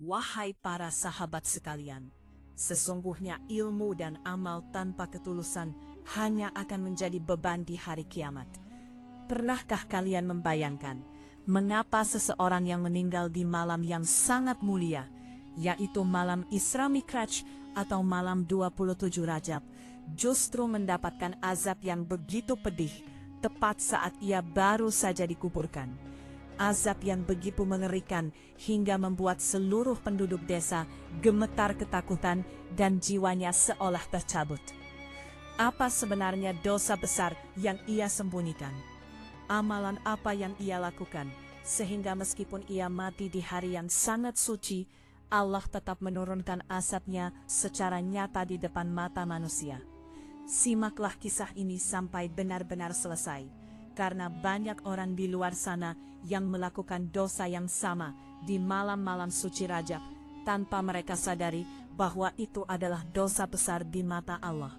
Wahai para sahabat sekalian, sesungguhnya ilmu dan amal tanpa ketulusan hanya akan menjadi beban di hari kiamat. Pernahkah kalian membayangkan mengapa seseorang yang meninggal di malam yang sangat mulia, yaitu malam Isra Mi'raj atau malam 27 Rajab, justru mendapatkan azab yang begitu pedih tepat saat ia baru saja dikuburkan? Azab yang begitu mengerikan hingga membuat seluruh penduduk desa gemetar ketakutan dan jiwanya seolah tercabut. Apa sebenarnya dosa besar yang ia sembunyikan? Amalan apa yang ia lakukan, sehingga meskipun ia mati di hari yang sangat suci, Allah tetap menurunkan azabnya secara nyata di depan mata manusia? Simaklah kisah ini sampai benar-benar selesai, karena banyak orang di luar sana yang melakukan dosa yang sama di malam-malam suci Rajab, tanpa mereka sadari bahwa itu adalah dosa besar di mata Allah.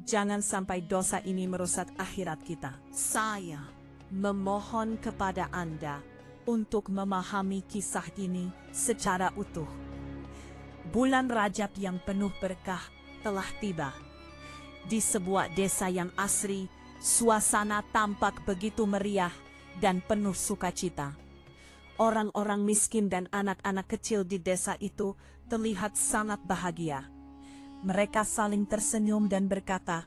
Jangan sampai dosa ini merusak akhirat kita. Saya memohon kepada Anda untuk memahami kisah ini secara utuh. Bulan Rajab yang penuh berkah telah tiba. Di sebuah desa yang asri, suasana tampak begitu meriah dan penuh sukacita. Orang-orang miskin dan anak-anak kecil di desa itu terlihat sangat bahagia. Mereka saling tersenyum dan berkata,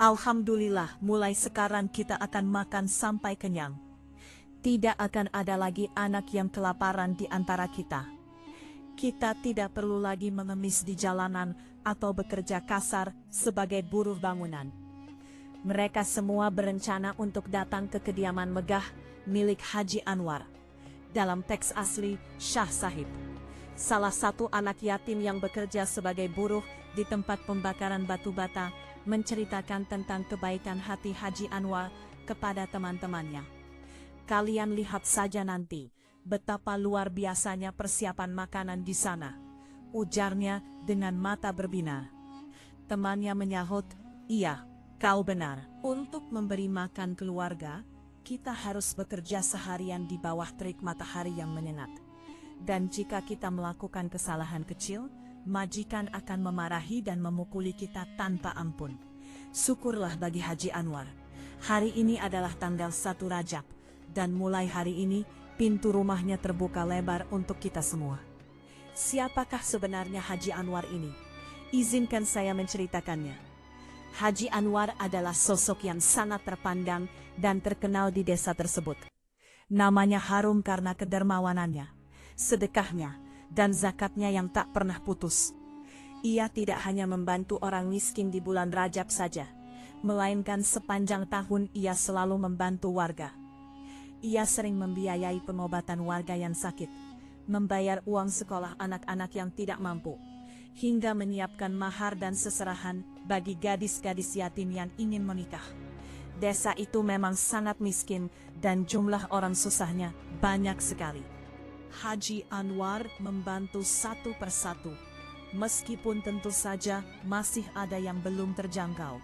"Alhamdulillah, mulai sekarang kita akan makan sampai kenyang. Tidak akan ada lagi anak yang kelaparan di antara kita. Kita tidak perlu lagi mengemis di jalanan atau bekerja kasar sebagai buruh bangunan." Mereka semua berencana untuk datang ke kediaman megah milik Haji Anwar. Dalam teks asli Syah Sahib, salah satu anak yatim yang bekerja sebagai buruh di tempat pembakaran batu bata, menceritakan tentang kebaikan hati Haji Anwar kepada teman-temannya. "Kalian lihat saja nanti betapa luar biasanya persiapan makanan di sana," ujarnya dengan mata berbinar. Temannya menyahut, "Iya, kau benar. Untuk memberi makan keluarga, kita harus bekerja seharian di bawah terik matahari yang menyengat. Dan jika kita melakukan kesalahan kecil, majikan akan memarahi dan memukuli kita tanpa ampun. Syukurlah bagi Haji Anwar. Hari ini adalah tanggal 1 Rajab, dan mulai hari ini pintu rumahnya terbuka lebar untuk kita semua." Siapakah sebenarnya Haji Anwar ini? Izinkan saya menceritakannya. Haji Anwar adalah sosok yang sangat terpandang dan terkenal di desa tersebut. Namanya harum karena kedermawanannya, sedekahnya, dan zakatnya yang tak pernah putus. Ia tidak hanya membantu orang miskin di bulan Rajab saja, melainkan sepanjang tahun ia selalu membantu warga. Ia sering membiayai pengobatan warga yang sakit, membayar uang sekolah anak-anak yang tidak mampu, hingga menyiapkan mahar dan seserahan bagi gadis-gadis yatim yang ingin menikah. Desa itu memang sangat miskin dan jumlah orang susahnya banyak sekali. Haji Anwar membantu satu persatu, meskipun tentu saja masih ada yang belum terjangkau.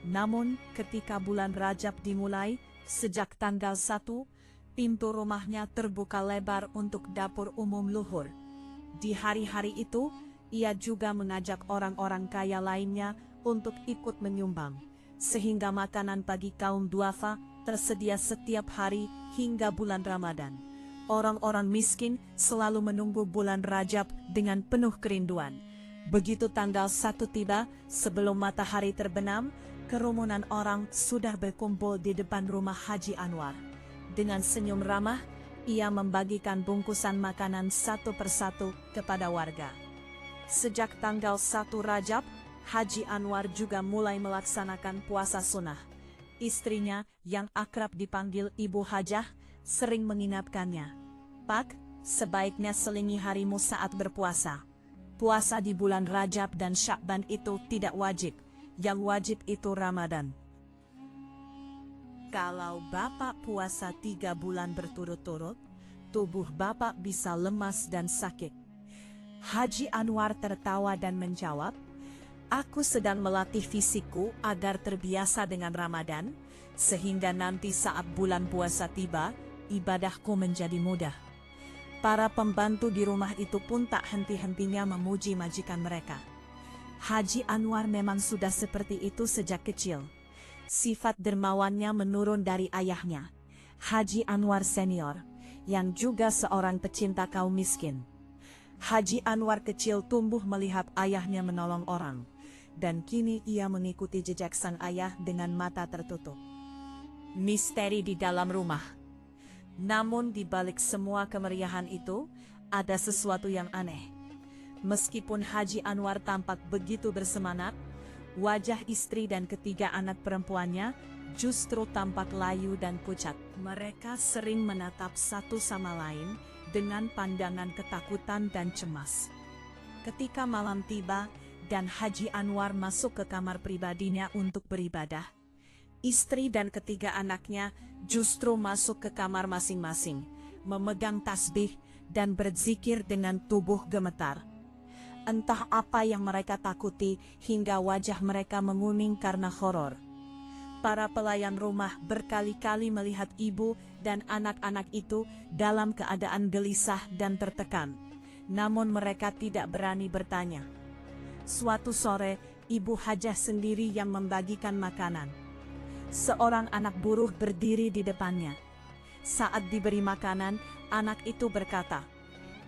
Namun ketika bulan Rajab dimulai, sejak tanggal 1, pintu rumahnya terbuka lebar untuk dapur umum luhur. Di hari-hari itu, ia juga mengajak orang-orang kaya lainnya untuk ikut menyumbang, sehingga makanan bagi kaum duafa tersedia setiap hari hingga bulan Ramadan. Orang-orang miskin selalu menunggu bulan Rajab dengan penuh kerinduan. Begitu tanggal 1 tiba, sebelum matahari terbenam, kerumunan orang sudah berkumpul di depan rumah Haji Anwar. Dengan senyum ramah, ia membagikan bungkusan makanan satu persatu kepada warga. Sejak tanggal 1 Rajab, Haji Anwar juga mulai melaksanakan puasa sunnah. Istrinya, yang akrab dipanggil Ibu Hajah, sering mengingatkannya, "Pak, sebaiknya selingi harimu saat berpuasa. Puasa di bulan Rajab dan Sya'ban itu tidak wajib, yang wajib itu Ramadan. Kalau Bapak puasa 3 bulan berturut-turut, tubuh Bapak bisa lemas dan sakit." Haji Anwar tertawa dan menjawab, "Aku sedang melatih fisikku agar terbiasa dengan Ramadan, sehingga nanti saat bulan puasa tiba, ibadahku menjadi mudah." Para pembantu di rumah itu pun tak henti-hentinya memuji majikan mereka. Haji Anwar memang sudah seperti itu sejak kecil. Sifat dermawannya menurun dari ayahnya, Haji Anwar senior, yang juga seorang pecinta kaum miskin. Haji Anwar kecil tumbuh melihat ayahnya menolong orang, dan kini ia mengikuti jejak sang ayah dengan mata tertutup. Misteri di dalam rumah. Namun di balik semua kemeriahan itu, ada sesuatu yang aneh. Meskipun Haji Anwar tampak begitu bersemangat, wajah istri dan ketiga anak perempuannya justru tampak layu dan pucat. Mereka sering menatap satu sama lain dengan pandangan ketakutan dan cemas. Ketika malam tiba dan Haji Anwar masuk ke kamar pribadinya untuk beribadah, istri dan ketiga anaknya justru masuk ke kamar masing-masing, memegang tasbih dan berzikir dengan tubuh gemetar. Entah apa yang mereka takuti hingga wajah mereka menguning karena horor. Para pelayan rumah berkali-kali melihat ibu dan anak-anak itu dalam keadaan gelisah dan tertekan, namun mereka tidak berani bertanya. Suatu sore, Ibu Hajah sendiri yang membagikan makanan. Seorang anak buruh berdiri di depannya. Saat diberi makanan, anak itu berkata,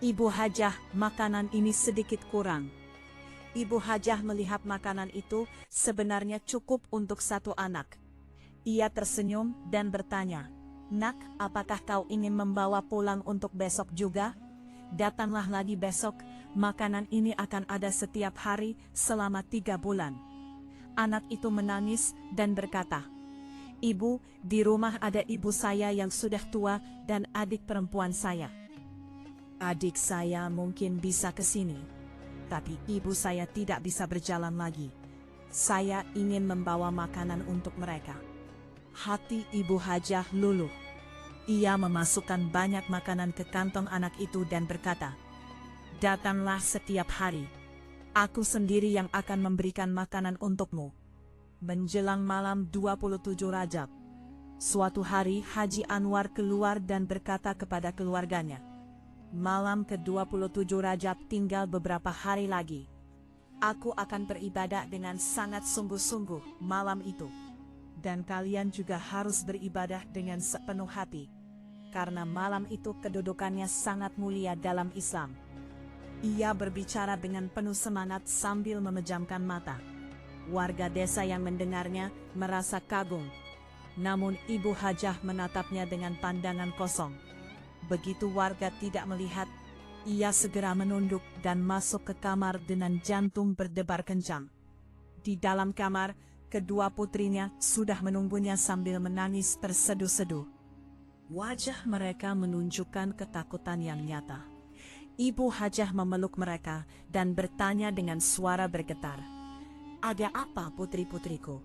"Ibu Hajah, makanan ini sedikit kurang." Ibu Hajah melihat makanan itu sebenarnya cukup untuk satu anak. Ia tersenyum dan bertanya, "Nak, apakah kau ingin membawa pulang untuk besok juga? Datanglah lagi besok, makanan ini akan ada setiap hari selama 3 bulan." Anak itu menangis dan berkata, "Ibu, di rumah ada ibu saya yang sudah tua dan adik perempuan saya. Adik saya mungkin bisa ke sini, tapi ibu saya tidak bisa berjalan lagi. Saya ingin membawa makanan untuk mereka." Hati Ibu Hajah luluh. Ia memasukkan banyak makanan ke kantong anak itu dan berkata, "Datanglah setiap hari. Aku sendiri yang akan memberikan makanan untukmu." Menjelang malam 27 Rajab, suatu hari Haji Anwar keluar dan berkata kepada keluarganya, "Malam ke-27 Rajab tinggal beberapa hari lagi. Aku akan beribadah dengan sangat sungguh-sungguh malam itu. Dan kalian juga harus beribadah dengan sepenuh hati, karena malam itu kedudukannya sangat mulia dalam Islam." Ia berbicara dengan penuh semangat sambil memejamkan mata. Warga desa yang mendengarnya merasa kagum. Namun Ibu Hajah menatapnya dengan pandangan kosong. Begitu warga tidak melihat, ia segera menunduk dan masuk ke kamar dengan jantung berdebar kencang. Di dalam kamar, kedua putrinya sudah menunggunya sambil menangis terseduh-seduh. Wajah mereka menunjukkan ketakutan yang nyata. Ibu Hajah memeluk mereka dan bertanya dengan suara bergetar, "Ada apa, putri-putriku?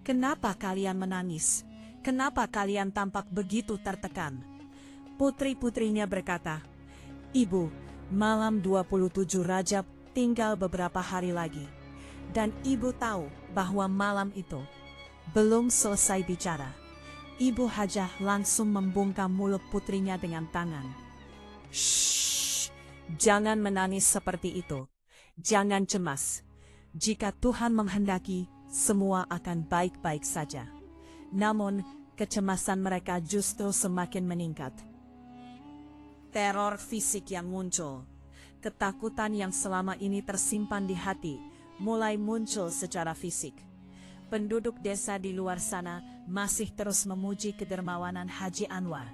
Kenapa kalian menangis? Kenapa kalian tampak begitu tertekan?" Putri-putrinya berkata, "Ibu, malam 27 Rajab tinggal beberapa hari lagi. Dan ibu tahu bahwa malam itu." Belum selesai bicara, Ibu Hajah langsung membungkam mulut putrinya dengan tangan. "Shh, jangan menangis seperti itu. Jangan cemas. Jika Tuhan menghendaki, semua akan baik-baik saja." Namun, kecemasan mereka justru semakin meningkat. Teror fisik yang muncul. Ketakutan yang selama ini tersimpan di hati mulai muncul secara fisik. Penduduk desa di luar sana masih terus memuji kedermawanan Haji Anwar.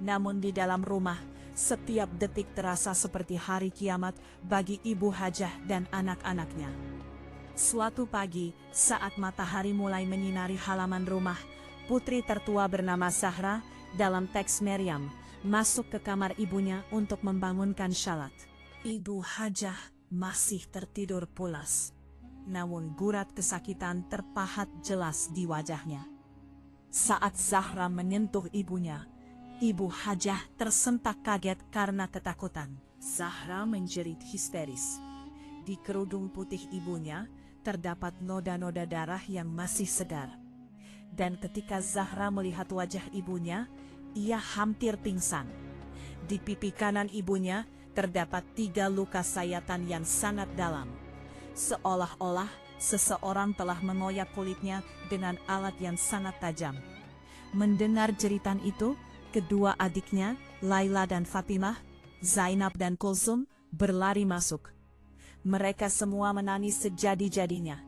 Namun di dalam rumah, setiap detik terasa seperti hari kiamat bagi Ibu Hajah dan anak-anaknya. Suatu pagi, saat matahari mulai menyinari halaman rumah, putri tertua bernama Zahra, dalam teks Maryam, masuk ke kamar ibunya untuk membangunkan Shalat. Ibu Hajah masih tertidur pulas. Namun gurat kesakitan terpahat jelas di wajahnya. Saat Zahra menyentuh ibunya, Ibu Hajah tersentak kaget karena ketakutan. Zahra menjerit histeris. Di kerudung putih ibunya terdapat noda-noda darah yang masih segar. Dan ketika Zahra melihat wajah ibunya, ia hampir pingsan. Di pipi kanan ibunya terdapat 3 luka sayatan yang sangat dalam. Seolah-olah seseorang telah mengoyak kulitnya dengan alat yang sangat tajam. Mendengar jeritan itu, kedua adiknya, Laila dan Fatimah, Zainab dan Kulsum, berlari masuk. Mereka semua menangis sejadi-jadinya.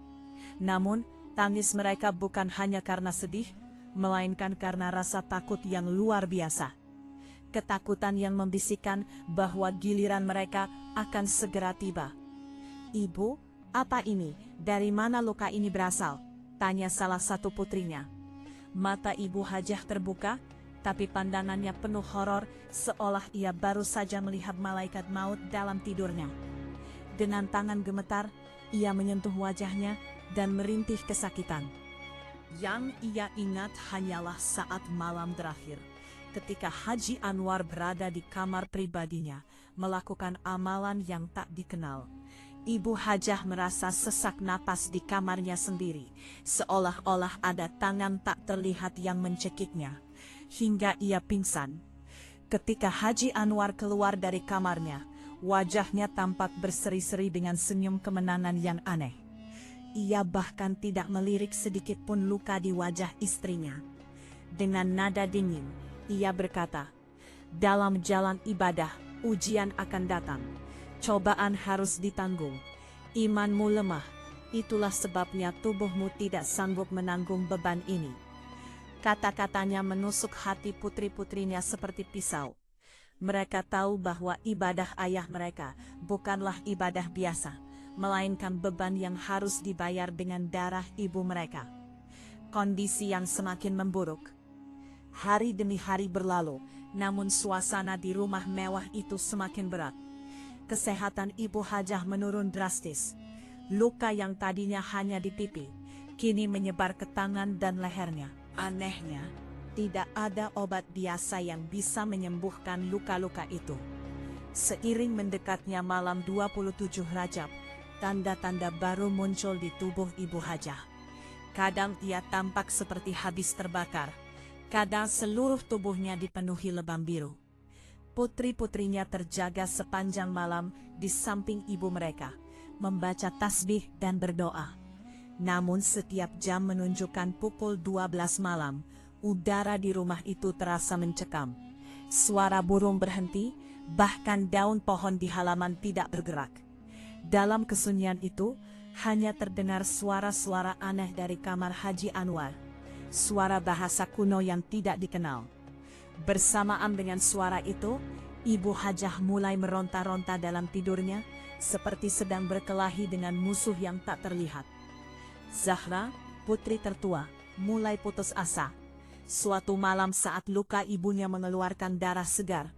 Namun, tangis mereka bukan hanya karena sedih, melainkan karena rasa takut yang luar biasa. Ketakutan yang membisikkan bahwa giliran mereka akan segera tiba. "Ibu, apa ini? Dari mana luka ini berasal?" tanya salah satu putrinya. Mata Ibu Hajah terbuka, tapi pandangannya penuh horor, seolah ia baru saja melihat malaikat maut dalam tidurnya. Dengan tangan gemetar, ia menyentuh wajahnya dan merintih kesakitan. Yang ia ingat hanyalah saat malam terakhir, ketika Haji Anwar berada di kamar pribadinya, melakukan amalan yang tak dikenal. Ibu Hajah merasa sesak napas di kamarnya sendiri, seolah-olah ada tangan tak terlihat yang mencekiknya, hingga ia pingsan. Ketika Haji Anwar keluar dari kamarnya, wajahnya tampak berseri-seri dengan senyum kemenangan yang aneh. Ia bahkan tidak melirik sedikit pun luka di wajah istrinya. Dengan nada dingin, ia berkata, "Dalam jalan ibadah, ujian akan datang. Cobaan harus ditanggung. Imanmu lemah, itulah sebabnya tubuhmu tidak sanggup menanggung beban ini." Kata-katanya menusuk hati putri-putrinya seperti pisau. Mereka tahu bahwa ibadah ayah mereka bukanlah ibadah biasa, melainkan beban yang harus dibayar dengan darah ibu mereka. Kondisi yang semakin memburuk. Hari demi hari berlalu, namun suasana di rumah mewah itu semakin berat. Kesehatan Ibu Hajah menurun drastis. Luka yang tadinya hanya di pipi, kini menyebar ke tangan dan lehernya. Anehnya, tidak ada obat biasa yang bisa menyembuhkan luka-luka itu. Seiring mendekatnya malam 27 Rajab, tanda-tanda baru muncul di tubuh Ibu Hajah. Kadang ia tampak seperti habis terbakar, kadang seluruh tubuhnya dipenuhi lebam biru. Putri-putrinya terjaga sepanjang malam di samping ibu mereka, membaca tasbih dan berdoa. Namun setiap jam menunjukkan pukul 12 malam, udara di rumah itu terasa mencekam. Suara burung berhenti, bahkan daun pohon di halaman tidak bergerak. Dalam kesunyian itu, hanya terdengar suara-suara aneh dari kamar Haji Anwar. Suara bahasa kuno yang tidak dikenal. Bersamaan dengan suara itu, Ibu Hajah mulai meronta-ronta dalam tidurnya, seperti sedang berkelahi dengan musuh yang tak terlihat. Zahra, putri tertua, mulai putus asa. Suatu malam saat luka ibunya mengeluarkan darah segar,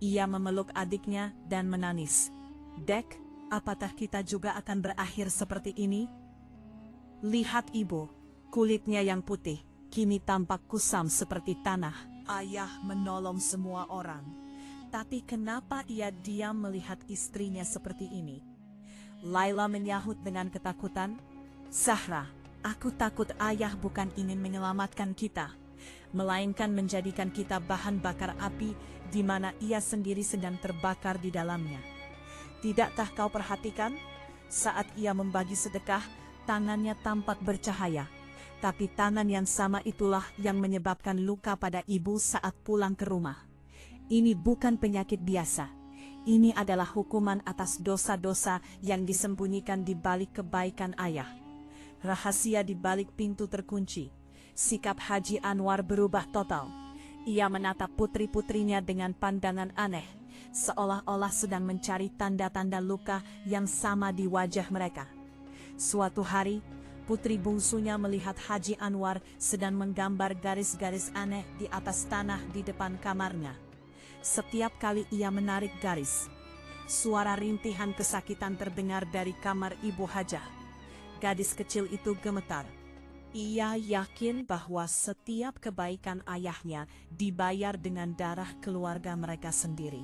ia memeluk adiknya dan menangis. "Dek, apakah kita juga akan berakhir seperti ini? Lihat ibu, kulitnya yang putih, kini tampak kusam seperti tanah." Ayah menolong semua orang, tapi kenapa ia diam melihat istrinya seperti ini? Laila menyahut dengan ketakutan, "Zahra, aku takut ayah bukan ingin menyelamatkan kita, melainkan menjadikan kita bahan bakar api di mana ia sendiri sedang terbakar di dalamnya. Tidakkah kau perhatikan? Saat ia membagi sedekah, tangannya tampak bercahaya. Tapi tangan yang sama itulah yang menyebabkan luka pada ibu saat pulang ke rumah. Ini bukan penyakit biasa. Ini adalah hukuman atas dosa-dosa yang disembunyikan di balik kebaikan ayah." Rahasia di balik pintu terkunci. Sikap Haji Anwar berubah total. Ia menatap putri-putrinya dengan pandangan aneh, seolah-olah sedang mencari tanda-tanda luka yang sama di wajah mereka. Suatu hari, putri bungsunya melihat Haji Anwar sedang menggambar garis-garis aneh di atas tanah di depan kamarnya. Setiap kali ia menarik garis, suara rintihan kesakitan terdengar dari kamar Ibu Hajah. Gadis kecil itu gemetar. Ia yakin bahwa setiap kebaikan ayahnya dibayar dengan darah keluarga mereka sendiri.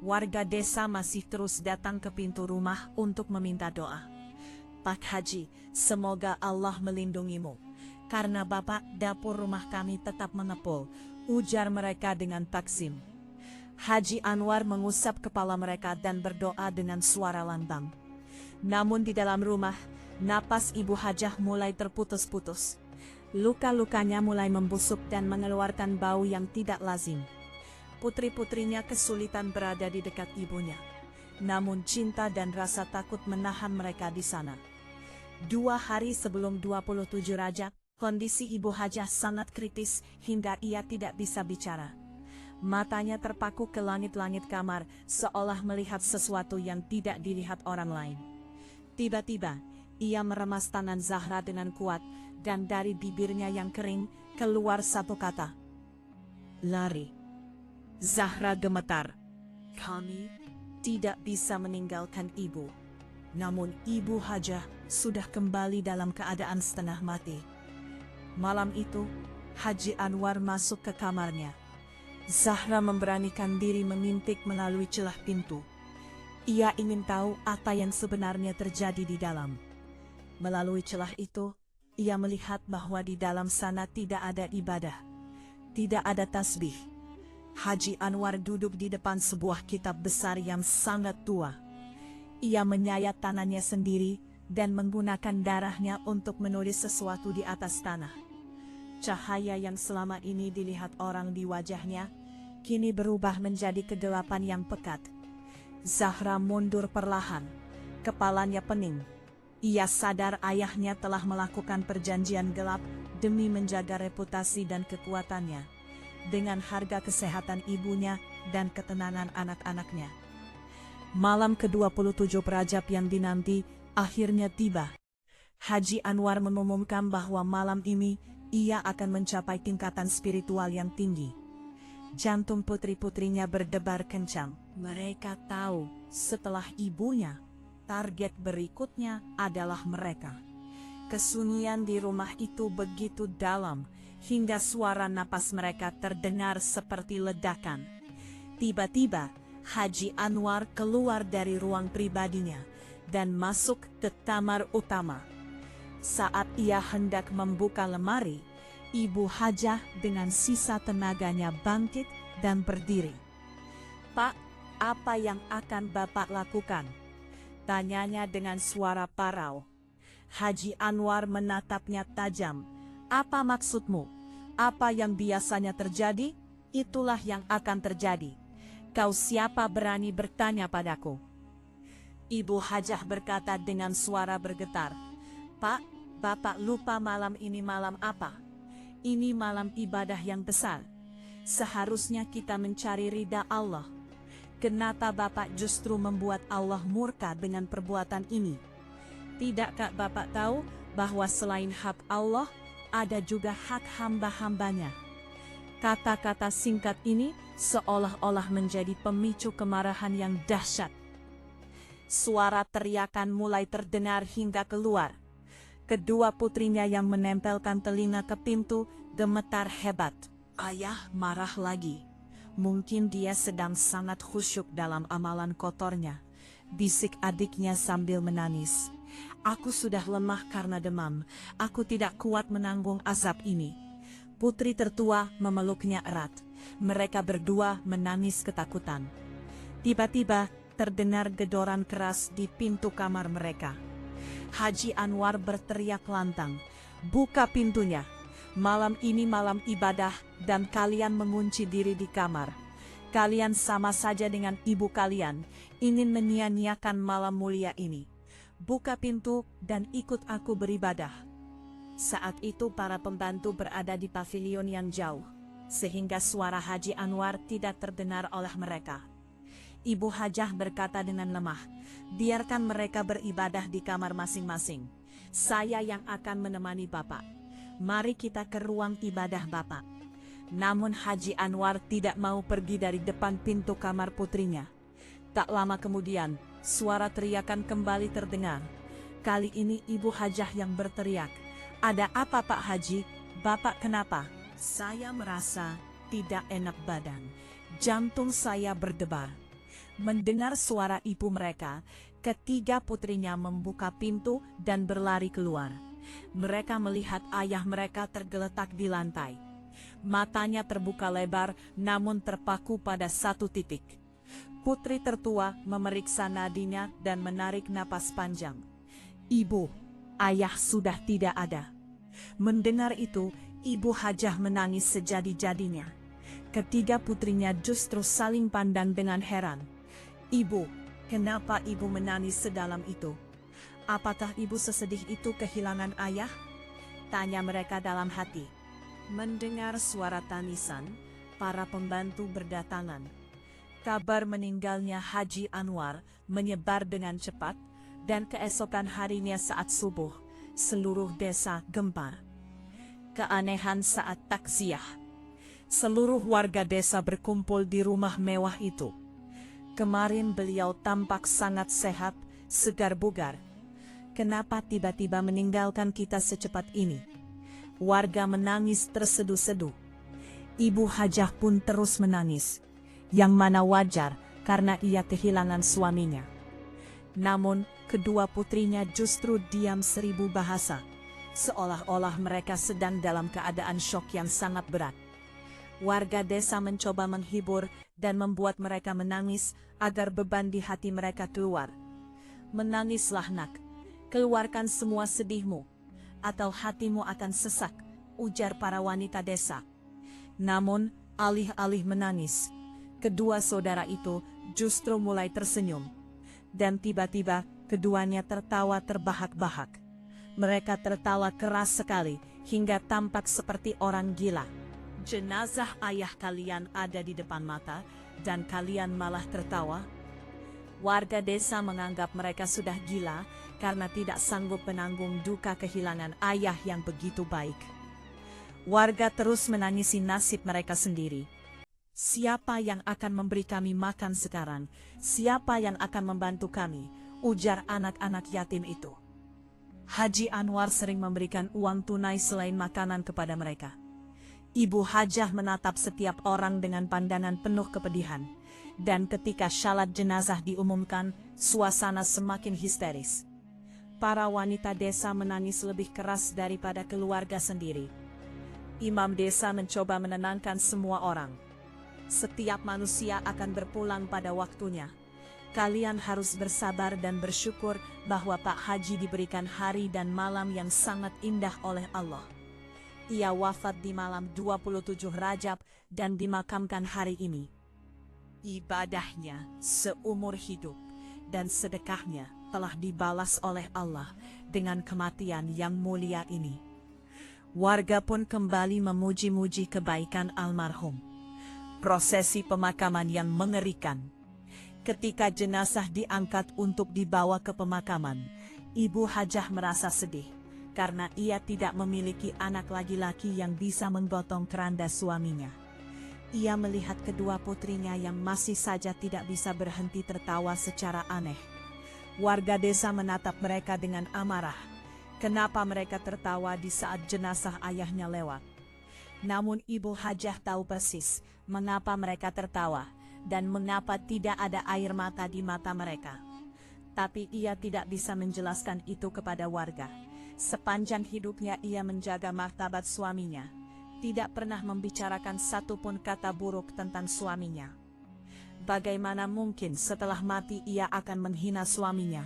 Warga desa masih terus datang ke pintu rumah untuk meminta doa. "Pak Haji, semoga Allah melindungimu, karena bapak dapur rumah kami tetap mengepul," ujar mereka dengan takzim. Haji Anwar mengusap kepala mereka dan berdoa dengan suara lantang. Namun di dalam rumah, napas Ibu Hajah mulai terputus-putus. Luka-lukanya mulai membusuk dan mengeluarkan bau yang tidak lazim. Putri-putrinya kesulitan berada di dekat ibunya. Namun cinta dan rasa takut menahan mereka di sana. 2 hari sebelum 27 Rajab, kondisi Ibu Hajah sangat kritis hingga ia tidak bisa bicara. Matanya terpaku ke langit-langit kamar, seolah melihat sesuatu yang tidak dilihat orang lain. Tiba-tiba, ia meremas tangan Zahra dengan kuat, dan dari bibirnya yang kering, keluar satu kata. Lari. Zahra gemetar. Kami tidak bisa meninggalkan ibu. Namun Ibu Hajah sudah kembali dalam keadaan setengah mati. Malam itu, Haji Anwar masuk ke kamarnya. Zahra memberanikan diri mengintip melalui celah pintu. Ia ingin tahu apa yang sebenarnya terjadi di dalam. Melalui celah itu, ia melihat bahwa di dalam sana tidak ada ibadah. Tidak ada tasbih. Haji Anwar duduk di depan sebuah kitab besar yang sangat tua. Ia menyayat tangannya sendiri dan menggunakan darahnya untuk menulis sesuatu di atas tanah. Cahaya yang selama ini dilihat orang di wajahnya, kini berubah menjadi kegelapan yang pekat. Zahra mundur perlahan, kepalanya pening. Ia sadar ayahnya telah melakukan perjanjian gelap demi menjaga reputasi dan kekuatannya, dengan harga kesehatan ibunya dan ketenangan anak-anaknya. Malam ke-27 Rajab yang dinanti akhirnya tiba. Haji Anwar mengumumkan bahwa malam ini ia akan mencapai tingkatan spiritual yang tinggi. Jantung putri-putrinya berdebar kencang. Mereka tahu setelah ibunya, target berikutnya adalah mereka. Kesunyian di rumah itu begitu dalam, hingga suara napas mereka terdengar seperti ledakan. Tiba-tiba, Haji Anwar keluar dari ruang pribadinya dan masuk ke kamar utama. Saat ia hendak membuka lemari, Ibu Hajah dengan sisa tenaganya bangkit dan berdiri. "Pak, apa yang akan Bapak lakukan?" tanyanya dengan suara parau. Haji Anwar menatapnya tajam. "Apa maksudmu? Apa yang biasanya terjadi, itulah yang akan terjadi. Kau siapa berani bertanya padaku?" Ibu Hajah berkata dengan suara bergetar, "Pak, Bapak lupa malam ini malam apa? Ini malam ibadah yang besar. Seharusnya kita mencari ridha Allah. Kenapa Bapak justru membuat Allah murka dengan perbuatan ini? Tidakkah Bapak tahu bahwa selain hak Allah, ada juga hak hamba-hambanya?" Kata-kata singkat ini seolah-olah menjadi pemicu kemarahan yang dahsyat. Suara teriakan mulai terdengar hingga keluar. Kedua putrinya yang menempelkan telinga ke pintu gemetar hebat. "Ayah marah lagi. Mungkin dia sedang sangat khusyuk dalam amalan kotornya," bisik adiknya sambil menangis. "Aku sudah lemah karena demam. Aku tidak kuat menanggung azab ini." Putri tertua memeluknya erat. Mereka berdua menangis ketakutan. Tiba-tiba terdengar gedoran keras di pintu kamar mereka. Haji Anwar berteriak lantang, "Buka pintunya. Malam ini malam ibadah dan kalian mengunci diri di kamar. Kalian sama saja dengan ibu kalian, ingin menyia-nyiakan malam mulia ini. Buka pintu dan ikut aku beribadah." Saat itu para pembantu berada di pavilion yang jauh, sehingga suara Haji Anwar tidak terdengar oleh mereka. Ibu Hajah berkata dengan lemah, "Biarkan mereka beribadah di kamar masing-masing. Saya yang akan menemani Bapak. Mari kita ke ruang ibadah Bapak." Namun Haji Anwar tidak mau pergi dari depan pintu kamar putrinya. Tak lama kemudian, suara teriakan kembali terdengar. Kali ini Ibu Hajah yang berteriak, "Ada apa Pak Haji? Bapak kenapa?" "Saya merasa tidak enak badan. Jantung saya berdebar." Mendengar suara ibu mereka, ketiga putrinya membuka pintu dan berlari keluar. Mereka melihat ayah mereka tergeletak di lantai. Matanya terbuka lebar namun terpaku pada satu titik. Putri tertua memeriksa nadinya dan menarik napas panjang. Ibu, ayah sudah tidak ada. Mendengar itu, Ibu Hajah menangis sejadi-jadinya. Ketiga putrinya justru saling pandang dengan heran. Ibu, kenapa ibu menangis sedalam itu? Apakah ibu sesedih itu kehilangan ayah? Tanya mereka dalam hati. Mendengar suara tangisan, para pembantu berdatangan. Kabar meninggalnya Haji Anwar menyebar dengan cepat, dan keesokan harinya saat subuh, seluruh desa gempar. Keanehan saat takziah. Seluruh warga desa berkumpul di rumah mewah itu. Kemarin beliau tampak sangat sehat, segar bugar. Kenapa tiba-tiba meninggalkan kita secepat ini? Warga menangis terseduh-seduh. Ibu Hajah pun terus menangis, yang mana wajar karena ia kehilangan suaminya. Namun, kedua putrinya justru diam seribu bahasa, seolah-olah mereka sedang dalam keadaan syok yang sangat berat. Warga desa mencoba menghibur dan membuat mereka menangis agar beban di hati mereka keluar. Menangislah nak, keluarkan semua sedihmu, atau hatimu akan sesak, ujar para wanita desa. Namun, alih-alih menangis, kedua saudara itu justru mulai tersenyum. Dan tiba-tiba keduanya tertawa terbahak-bahak. Mereka tertawa keras sekali hingga tampak seperti orang gila. Jenazah ayah kalian ada di depan mata dan kalian malah tertawa? Warga desa menganggap mereka sudah gila karena tidak sanggup menanggung duka kehilangan ayah yang begitu baik. Warga terus menangisi nasib mereka sendiri. Siapa yang akan memberi kami makan sekarang? Siapa yang akan membantu kami? Ujar anak-anak yatim itu. Haji Anwar sering memberikan uang tunai selain makanan kepada mereka. Ibu Hajah menatap setiap orang dengan pandangan penuh kepedihan. Dan ketika syalat jenazah diumumkan, suasana semakin histeris. Para wanita desa menangis lebih keras daripada keluarga sendiri. Imam desa mencoba menenangkan semua orang. Setiap manusia akan berpulang pada waktunya. Kalian harus bersabar dan bersyukur bahwa Pak Haji diberikan hari dan malam yang sangat indah oleh Allah. Ia wafat di malam 27 Rajab dan dimakamkan hari ini. Ibadahnya seumur hidup dan sedekahnya telah dibalas oleh Allah dengan kematian yang mulia ini. Warga pun kembali memuji-muji kebaikan almarhum. Prosesi pemakaman yang mengerikan. Ketika jenazah diangkat untuk dibawa ke pemakaman, Ibu Hajah merasa sedih karena ia tidak memiliki anak laki-laki yang bisa menggotong keranda suaminya. Ia melihat kedua putrinya yang masih saja tidak bisa berhenti tertawa secara aneh. Warga desa menatap mereka dengan amarah. Kenapa mereka tertawa di saat jenazah ayahnya lewat? Namun Ibu Hajah tahu persis mengapa mereka tertawa dan mengapa tidak ada air mata di mata mereka. Tapi ia tidak bisa menjelaskan itu kepada warga. Sepanjang hidupnya ia menjaga martabat suaminya, tidak pernah membicarakan satupun kata buruk tentang suaminya. Bagaimana mungkin setelah mati ia akan menghina suaminya?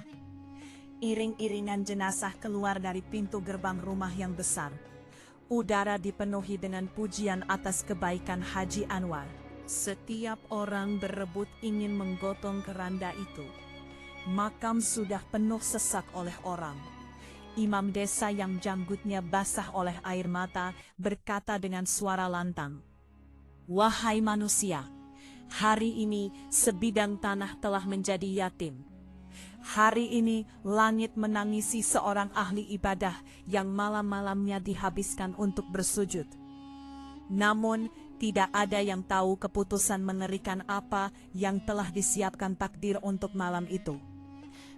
Iring-iringan jenazah keluar dari pintu gerbang rumah yang besar. Udara dipenuhi dengan pujian atas kebaikan Haji Anwar. Setiap orang berebut ingin menggotong keranda itu. Makam sudah penuh sesak oleh orang. Imam desa yang janggutnya basah oleh air mata berkata dengan suara lantang, "Wahai manusia, hari ini sebidang tanah telah menjadi yatim. Hari ini langit menangisi seorang ahli ibadah yang malam-malamnya dihabiskan untuk bersujud. Namun, tidak ada yang tahu keputusan mengerikan apa yang telah disiapkan takdir untuk malam itu.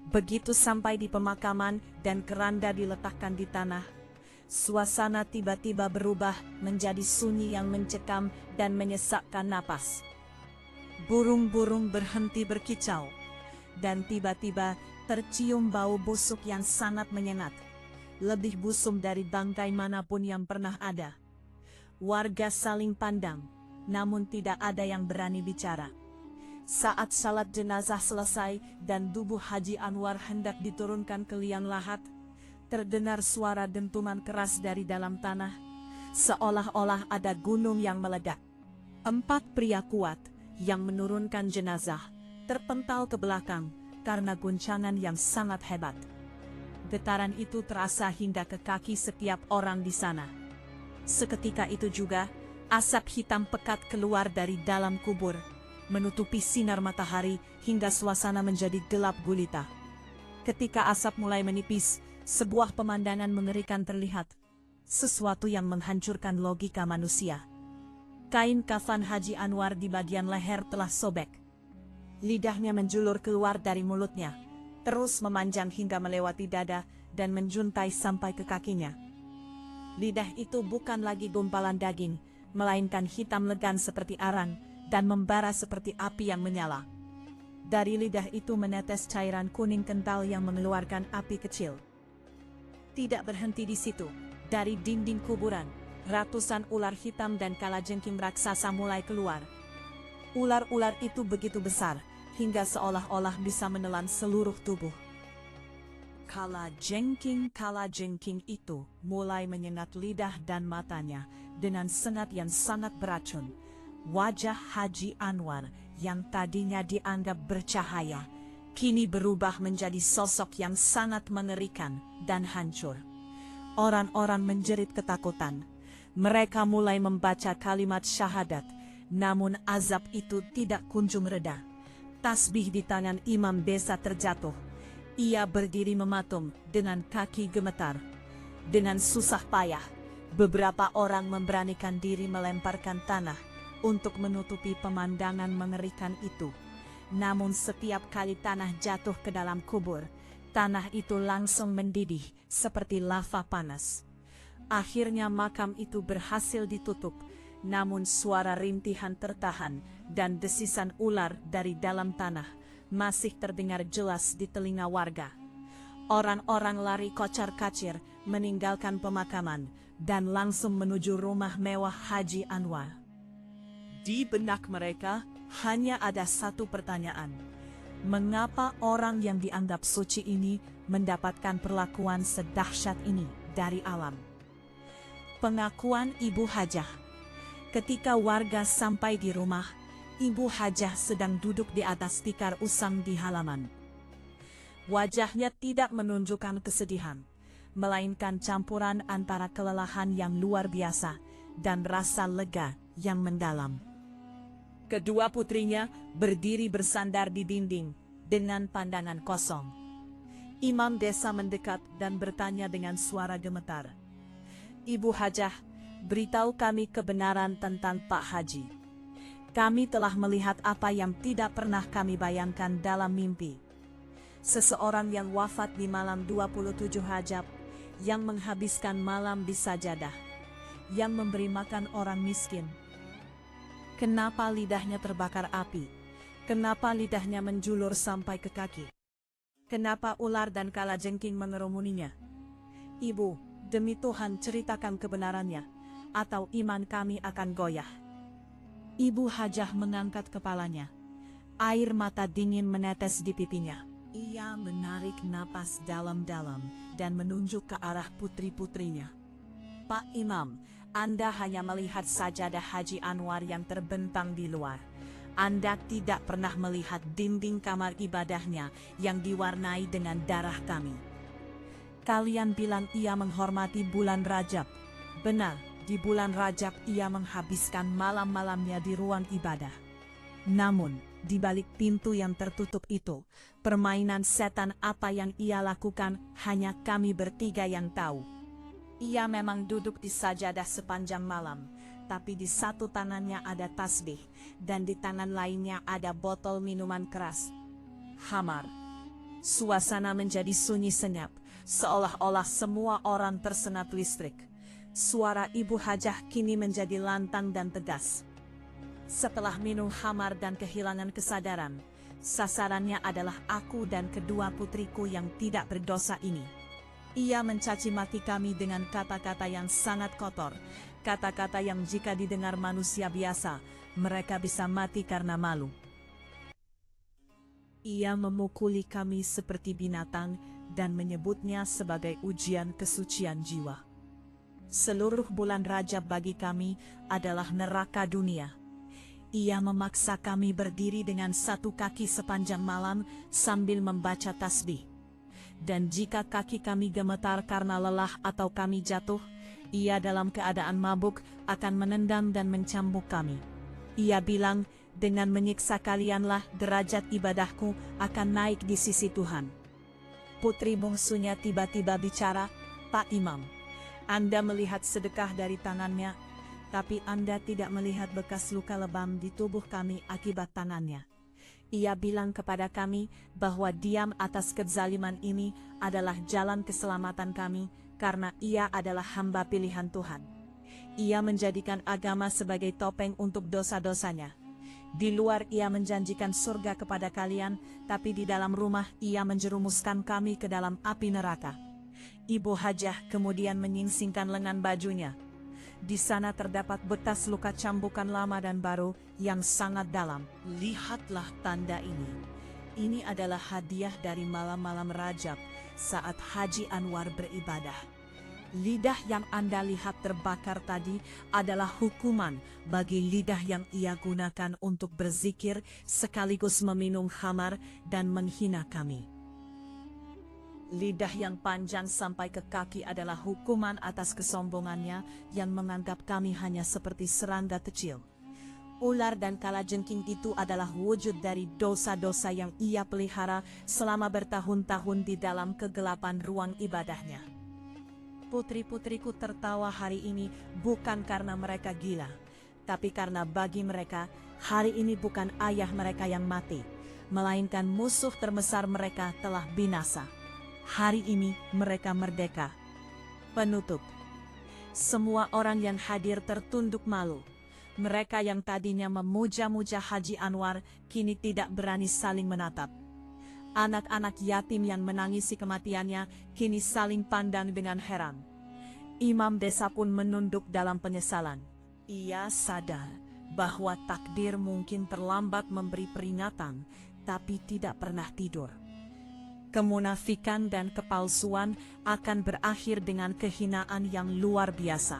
Begitu sampai di pemakaman dan keranda diletakkan di tanah, suasana tiba-tiba berubah menjadi sunyi yang mencekam dan menyesakkan napas. Burung-burung berhenti berkicau. Dan tiba-tiba tercium bau busuk yang sangat menyengat, lebih busuk dari bangkai manapun yang pernah ada. Warga saling pandang, namun tidak ada yang berani bicara. Saat salat jenazah selesai dan tubuh Haji Anwar hendak diturunkan ke liang lahat, terdengar suara dentuman keras dari dalam tanah, seolah-olah ada gunung yang meledak. 4 pria kuat yang menurunkan jenazah terpental ke belakang karena guncangan yang sangat hebat. Getaran itu terasa hingga ke kaki setiap orang di sana. Seketika itu juga, asap hitam pekat keluar dari dalam kubur, menutupi sinar matahari hingga suasana menjadi gelap gulita. Ketika asap mulai menipis, sebuah pemandangan mengerikan terlihat. Sesuatu yang menghancurkan logika manusia. Kain kafan Haji Anwar di bagian leher telah sobek. Lidahnya menjulur keluar dari mulutnya, terus memanjang hingga melewati dada dan menjuntai sampai ke kakinya. Lidah itu bukan lagi gumpalan daging, melainkan hitam legan seperti arang dan membara seperti api yang menyala. Dari lidah itu menetes cairan kuning kental yang mengeluarkan api kecil. Tidak berhenti di situ, dari dinding kuburan, ratusan ular hitam dan kalajengking raksasa mulai keluar. Ular-ular itu begitu besar, hingga seolah-olah bisa menelan seluruh tubuh. Kalajengking itu mulai menyengat lidah dan matanya dengan sengat yang sangat beracun. Wajah Haji Anwar yang tadinya dianggap bercahaya, kini berubah menjadi sosok yang sangat mengerikan dan hancur. Orang-orang menjerit ketakutan. Mereka mulai membaca kalimat syahadat, namun azab itu tidak kunjung reda. Tasbih di tangan imam desa terjatuh. Ia berdiri mematung dengan kaki gemetar. Dengan susah payah, beberapa orang memberanikan diri melemparkan tanah untuk menutupi pemandangan mengerikan itu. Namun setiap kali tanah jatuh ke dalam kubur, tanah itu langsung mendidih seperti lava panas. Akhirnya makam itu berhasil ditutup, namun suara rintihan tertahan dan desisan ular dari dalam tanah masih terdengar jelas di telinga warga. Orang-orang lari kocar-kacir meninggalkan pemakaman dan langsung menuju rumah mewah Haji Anwar. Di benak mereka hanya ada satu pertanyaan. Mengapa orang yang dianggap suci ini mendapatkan perlakuan sedahsyat ini dari alam? Pengakuan Ibu Hajah. Ketika warga sampai di rumah, Ibu Hajah sedang duduk di atas tikar usang di halaman. Wajahnya tidak menunjukkan kesedihan, melainkan campuran antara kelelahan yang luar biasa dan rasa lega yang mendalam. Kedua putrinya berdiri bersandar di dinding dengan pandangan kosong. Imam desa mendekat dan bertanya dengan suara gemetar. "Ibu Hajah, beritahu kami kebenaran tentang Pak Haji. Kami telah melihat apa yang tidak pernah kami bayangkan dalam mimpi. Seseorang yang wafat di malam 27 Rajab, yang menghabiskan malam di sajadah, yang memberi makan orang miskin. Kenapa lidahnya terbakar api? Kenapa lidahnya menjulur sampai ke kaki? Kenapa ular dan kalajengking mengerumuninya? Ibu, demi Tuhan ceritakan kebenarannya, atau iman kami akan goyah." Ibu Hajah mengangkat kepalanya. Air mata dingin menetes di pipinya. Ia menarik napas dalam-dalam dan menunjuk ke arah putri-putrinya. "Pak Imam, Anda hanya melihat sajadah Haji Anwar yang terbentang di luar. Anda tidak pernah melihat dinding kamar ibadahnya yang diwarnai dengan darah kami. Kalian bilang ia menghormati bulan Rajab. Benar. Di bulan Rajab ia menghabiskan malam-malamnya di ruang ibadah. Namun, di balik pintu yang tertutup itu, permainan setan apa yang ia lakukan hanya kami bertiga yang tahu. Ia memang duduk di sajadah sepanjang malam, tapi di satu tangannya ada tasbih, dan di tangan lainnya ada botol minuman keras. Hamar. Suasana menjadi sunyi senyap, seolah-olah semua orang tersengat listrik. Suara Ibu Hajah kini menjadi lantang dan tegas. Setelah minum hamar dan kehilangan kesadaran, sasarannya adalah aku dan kedua putriku yang tidak berdosa ini. Ia mencaci maki kami dengan kata-kata yang sangat kotor. kata-kata yang jika didengar manusia biasa, mereka bisa mati karena malu. Ia memukuli kami seperti binatang dan menyebutnya sebagai ujian kesucian jiwa. Seluruh bulan Rajab bagi kami adalah neraka dunia. Ia memaksa kami berdiri dengan satu kaki sepanjang malam sambil membaca tasbih. Dan jika kaki kami gemetar karena lelah atau kami jatuh, ia dalam keadaan mabuk akan menendang dan mencambuk kami. Ia bilang, dengan menyiksa kalianlah derajat ibadahku akan naik di sisi Tuhan. Putri bungsunya tiba-tiba bicara, Pak Imam, Anda melihat sedekah dari tangannya, tapi Anda tidak melihat bekas luka lebam di tubuh kami akibat tangannya. Ia bilang kepada kami bahwa diam atas kezaliman ini adalah jalan keselamatan kami karena ia adalah hamba pilihan Tuhan. Ia menjadikan agama sebagai topeng untuk dosa-dosanya. Di luar ia menjanjikan surga kepada kalian, tapi di dalam rumah ia menjerumuskan kami ke dalam api neraka. Ibu Hajah kemudian menyingsingkan lengan bajunya. Di sana terdapat bekas luka cambukan lama dan baru yang sangat dalam. Lihatlah tanda ini. Ini adalah hadiah dari malam-malam Rajab saat Haji Anwar beribadah. Lidah yang Anda lihat terbakar tadi adalah hukuman bagi lidah yang ia gunakan untuk berzikir sekaligus meminum khamar dan menghina kami. Lidah yang panjang sampai ke kaki adalah hukuman atas kesombongannya yang menganggap kami hanya seperti serangga kecil. Ular dan kalajengking itu adalah wujud dari dosa-dosa yang ia pelihara selama bertahun-tahun di dalam kegelapan ruang ibadahnya. Putri-putriku tertawa hari ini bukan karena mereka gila, tapi karena bagi mereka hari ini bukan ayah mereka yang mati, melainkan musuh terbesar mereka telah binasa. Hari ini mereka merdeka. Penutup. Semua orang yang hadir tertunduk malu. Mereka yang tadinya memuja-muja Haji Anwar kini tidak berani saling menatap. Anak-anak yatim yang menangisi kematiannya kini saling pandang dengan heran. Imam desa pun menunduk dalam penyesalan. Ia sadar bahwa takdir mungkin terlambat memberi peringatan, tapi tidak pernah tidur. Kemunafikan dan kepalsuan akan berakhir dengan kehinaan yang luar biasa.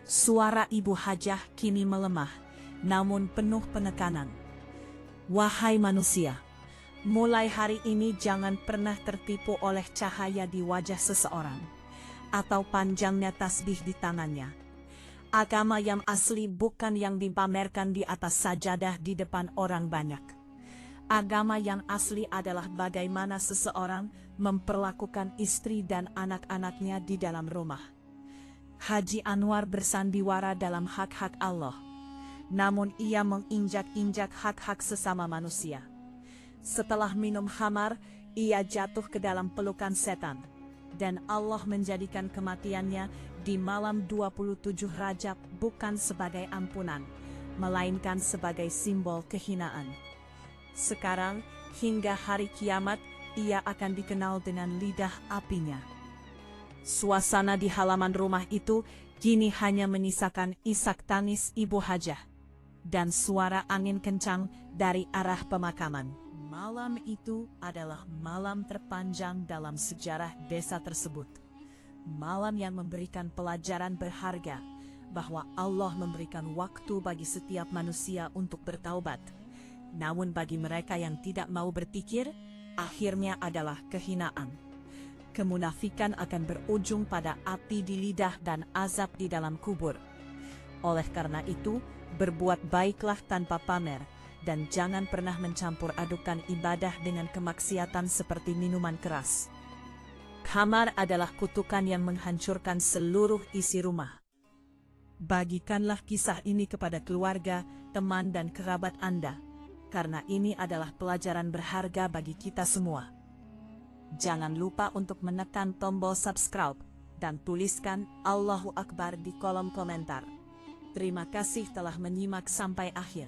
Suara Ibu Hajah kini melemah, namun penuh penekanan. Wahai manusia, mulai hari ini jangan pernah tertipu oleh cahaya di wajah seseorang, atau panjangnya tasbih di tangannya. Agama yang asli bukan yang dipamerkan di atas sajadah di depan orang banyak. Agama yang asli adalah bagaimana seseorang memperlakukan istri dan anak-anaknya di dalam rumah. Haji Anwar bersandiwara dalam hak-hak Allah, namun ia menginjak-injak hak-hak sesama manusia. Setelah minum khamar, ia jatuh ke dalam pelukan setan, dan Allah menjadikan kematiannya di malam 27 Rajab bukan sebagai ampunan, melainkan sebagai simbol kehinaan. Sekarang, hingga hari kiamat, ia akan dikenal dengan lidah apinya. Suasana di halaman rumah itu kini hanya menyisakan isak tangis Ibu Hajah dan suara angin kencang dari arah pemakaman. Malam itu adalah malam terpanjang dalam sejarah desa tersebut. Malam yang memberikan pelajaran berharga bahwa Allah memberikan waktu bagi setiap manusia untuk bertaubat. Namun bagi mereka yang tidak mau berpikir, akhirnya adalah kehinaan. Kemunafikan akan berujung pada api di lidah dan azab di dalam kubur. Oleh karena itu, berbuat baiklah tanpa pamer, dan jangan pernah mencampur adukan ibadah dengan kemaksiatan seperti minuman keras. Khamar adalah kutukan yang menghancurkan seluruh isi rumah. Bagikanlah kisah ini kepada keluarga, teman dan kerabat Anda, karena ini adalah pelajaran berharga bagi kita semua. Jangan lupa untuk menekan tombol subscribe dan tuliskan Allahu Akbar di kolom komentar. Terima kasih telah menyimak sampai akhir.